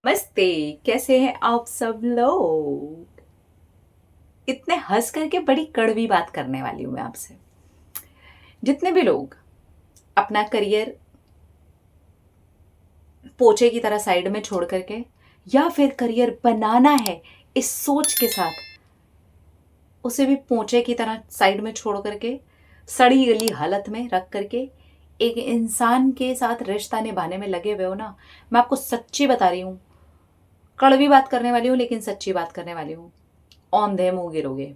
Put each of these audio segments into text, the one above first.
नमस्ते। कैसे हैं आप सब लोग? इतने हंस करके बड़ी कड़वी बात करने वाली हूं मैं आपसे। जितने भी लोग अपना करियर पोचे की तरह साइड में छोड़ करके या फिर करियर बनाना है इस सोच के साथ उसे भी पोचे की तरह साइड में छोड़ करके सड़ी गली हालत में रख करके एक इंसान के साथ रिश्ता निभाने में लगे हुए हो ना, मैं आपको सच्ची बता रही हूं। कड़वी बात करने वाली हूं लेकिन सच्ची बात करने वाली हूं। औंधे मुंह गिरोगे।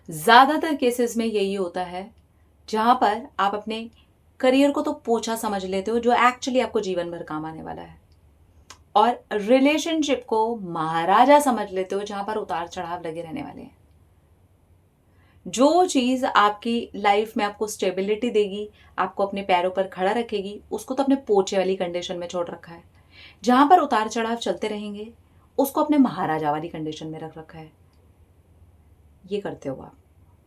ज्यादातर केसेस में यही होता है जहां पर आप अपने करियर को तो पोछा समझ लेते हो जो एक्चुअली आपको जीवन भर काम आने वाला है, और रिलेशनशिप को महाराजा समझ लेते हो जहां पर उतार चढ़ाव लगे रहने वाले हैं। जो चीज आपकी लाइफ में आपको स्टेबिलिटी देगी, आपको अपने पैरों पर खड़ा रखेगी, उसको तो अपने पोछे वाली कंडीशन में छोड़ रखा है। जहां पर उतार चढ़ाव चलते रहेंगे उसको अपने महाराजा वाली कंडीशन में रख रखा है। ये करते हो आप,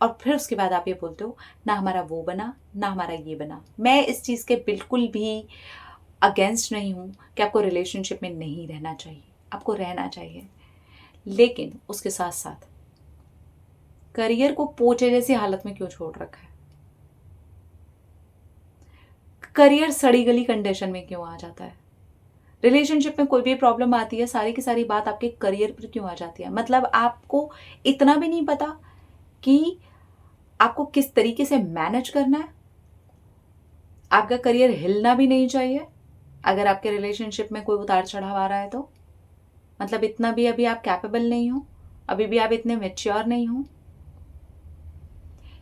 और फिर उसके बाद आप ये बोलते हो ना हमारा वो बना ना हमारा ये बना। मैं इस चीज़ के बिल्कुल भी अगेंस्ट नहीं हूँ कि आपको रिलेशनशिप में नहीं रहना चाहिए, आपको रहना चाहिए, लेकिन उसके साथ साथ करियर को पोचे जैसी हालत में क्यों छोड़ रखा है? करियर सड़ी गली कंडीशन में क्यों आ जाता है? रिलेशनशिप में कोई भी प्रॉब्लम आती है, सारी की सारी बात आपके करियर पर क्यों आ जाती है? मतलब आपको इतना भी नहीं पता कि आपको किस तरीके से मैनेज करना है। आपका करियर हिलना भी नहीं चाहिए अगर आपके रिलेशनशिप में कोई उतार चढ़ाव आ रहा है तो। मतलब इतना भी अभी आप कैपेबल नहीं हो, अभी भी आप इतने मेच्योर नहीं हो।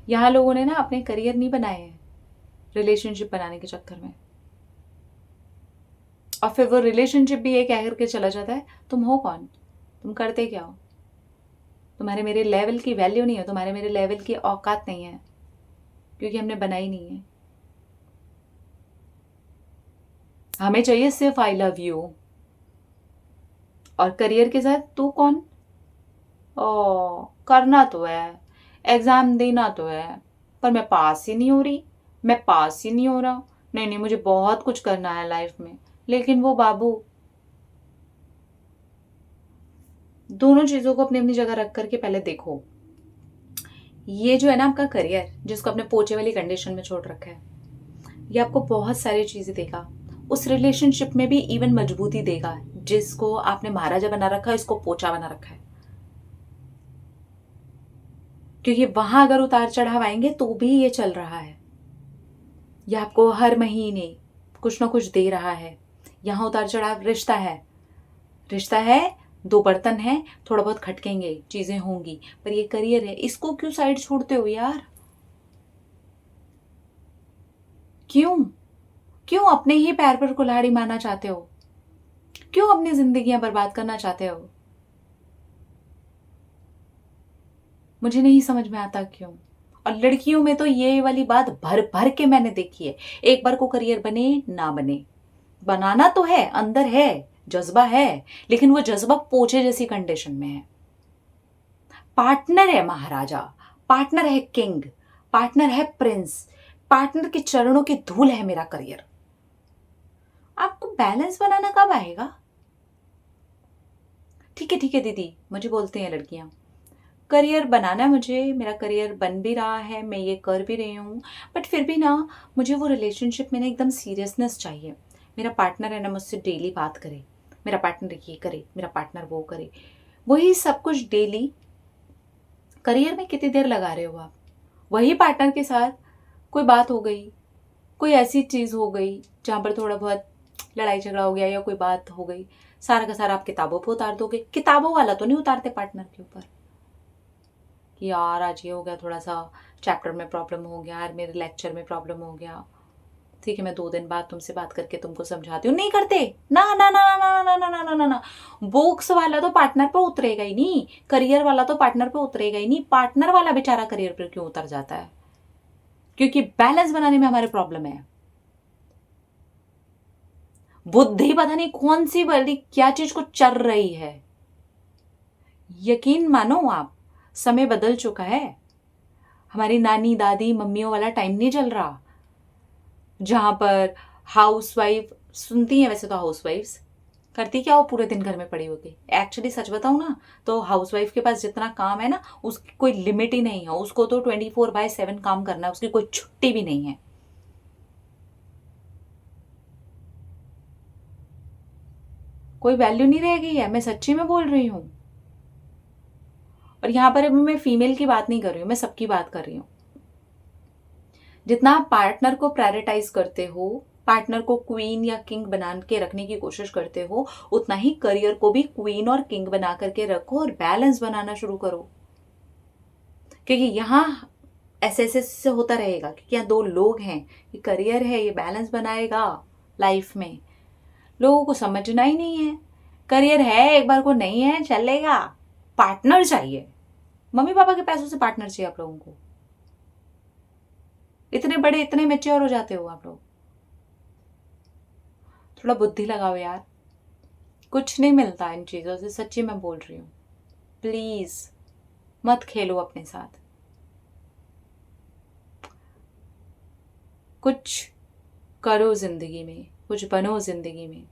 यहाँ लोगों ने ना अपने करियर नहीं बनाए हैं रिलेशनशिप बनाने के चक्कर में, और फिर वो रिलेशनशिप भी ये कह करके चला जाता है तुम हो कौन, तुम करते क्या हो, तुम्हारे मेरे लेवल की वैल्यू नहीं है, तुम्हारे मेरे लेवल की औकात नहीं है, क्योंकि हमने बनाई नहीं है। हमें चाहिए सिर्फ आई लव यू, और करियर के साथ तू कौन। ओ, करना तो है, एग्जाम देना तो है, पर मैं पास ही नहीं हो रही, मैं पास ही नहीं हो रहा। नहीं नहीं, मुझे बहुत कुछ करना है लाइफ में, लेकिन वो बाबू। दोनों चीजों को अपनी अपनी जगह रख करके पहले देखो। ये जो है ना आपका करियर, जिसको अपने पोचे वाली कंडीशन में छोड़ रखा है, ये आपको बहुत सारी चीजें देगा। उस रिलेशनशिप में भी इवन मजबूती देगा। जिसको आपने महाराजा बना रखा है, इसको पोचा बना रखा है, क्योंकि वहां अगर उतार चढ़ाव आएंगे तो भी ये चल रहा है। यह आपको हर महीने कुछ ना कुछ दे रहा है। यहां उतार चढ़ाव रिश्ता है, रिश्ता है, दो बर्तन है, थोड़ा बहुत खटकेंगे, चीजें होंगी, पर ये करियर है, इसको क्यों साइड छोड़ते हो यार? क्यों? क्यों अपने ही पैर पर कुल्हाड़ी मारना चाहते हो? क्यों अपनी जिंदगियां बर्बाद करना चाहते हो? मुझे नहीं समझ में आता क्यों। और लड़कियों में तो ये वाली बात भर भर के मैंने देखी है। एक बार को करियर बने ना बने, बनाना तो है, अंदर है, जज्बा है, लेकिन वो जज्बा पोछे जैसी कंडीशन में है। पार्टनर है महाराजा, पार्टनर है किंग, पार्टनर है प्रिंस, पार्टनर के चरणों की धूल है मेरा करियर। आपको बैलेंस बनाना कब आएगा? ठीक है दीदी, मुझे बोलती हैं लड़कियां, करियर बनाना है मुझे, मेरा करियर बन भी रहा है, मैं ये कर भी रही हूँ, बट फिर भी ना मुझे वो रिलेशनशिप में ना एकदम सीरियसनेस चाहिए। मेरा पार्टनर है ना मुझसे डेली बात करे, मेरा पार्टनर ये करे, मेरा पार्टनर वो करे, वही सब कुछ डेली। करियर में कितनी देर लगा रहे हो आप? वही पार्टनर के साथ कोई बात हो गई, कोई ऐसी चीज़ हो गई जहाँ पर थोड़ा बहुत लड़ाई झगड़ा हो गया या कोई बात हो गई, सारा का सारा आप किताबों पर उतार दोगे। किताबों वाला तो नहीं उतारते पार्टनर के ऊपर कि यार आज ये हो गया, थोड़ा सा चैप्टर में प्रॉब्लम हो गया, यार मेरे लेक्चर में प्रॉब्लम हो गया, ठीक है मैं 2 दिन बाद तुमसे बात करके तुमको समझाती हूँ। नहीं करते ना ना ना ना ना ना ना ना ना ना। बुक्स वाला तो पार्टनर पे उतरेगा ही नहीं, करियर वाला तो पार्टनर पे उतरेगा ही नहीं। पार्टनर वाला बेचारा करियर पर क्यों उतर जाता है? क्योंकि बैलेंस बनाने में हमारे प्रॉब्लम है। बुद्धि पता नहीं कौन सी बड़ी क्या चीज को चल रही है। यकीन मानो आप, समय बदल चुका है। हमारी नानी दादी मम्मियों वाला टाइम नहीं चल रहा जहां पर हाउसवाइफ सुनती हैं वैसे तो हाउसवाइफ्स, करती क्या हो पूरे दिन घर में पड़ी होती। एक्चुअली सच बताऊं ना तो हाउसवाइफ के पास जितना काम है ना उसकी कोई लिमिट ही नहीं है, उसको तो 24/7 काम करना है, उसकी कोई छुट्टी भी नहीं है। कोई वैल्यू नहीं रह गई है, मैं सच्ची में बोल रही हूँ। और यहाँ पर अभी मैं फीमेल की बात नहीं कर रही हूँ, मैं सबकी बात कर रही हूँ। जितना आप पार्टनर को प्रायोरिटाइज करते हो, पार्टनर को क्वीन या किंग बना के रखने की कोशिश करते हो, उतना ही करियर को भी क्वीन और किंग बना करके रखो और बैलेंस बनाना शुरू करो। क्योंकि यहाँ ऐसे ऐसे से होता रहेगा, क्योंकि यहाँ दो लोग हैं, ये करियर है, ये बैलेंस बनाएगा लाइफ में। लोगों को समझना ही नहीं है, करियर है एक बार को नहीं है चलेगा, पार्टनर चाहिए। मम्मी पापा के पैसों से पार्टनर चाहिए आप लोगों को। इतने बड़े इतने मेच्योर हो जाते हो आप लोग। थोड़ा बुद्धि लगाओ यार, कुछ नहीं मिलता इन चीज़ों से, सच्ची मैं बोल रही हूँ। प्लीज़ मत खेलो अपने साथ, कुछ करो जिंदगी में, कुछ बनो जिंदगी में।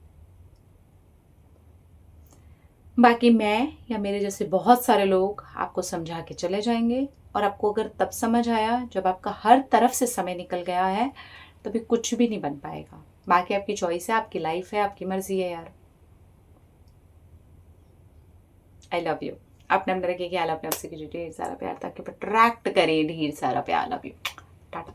बाकी मैं या मेरे जैसे बहुत सारे लोग आपको समझा के चले जाएंगे, और आपको अगर तब समझ आया जब आपका हर तरफ से समय निकल गया है, तभी कुछ भी नहीं बन पाएगा। बाकी आपकी चॉइस है, आपकी लाइफ है, आपकी मर्जी है यार। I love you. अपने अंदर रखिए ख्याल, अपने आपसे कीजिए ढेर सारा प्यार, ताकि अट्रैक्ट करें ढेर सारा प्यार। Love you, Tata.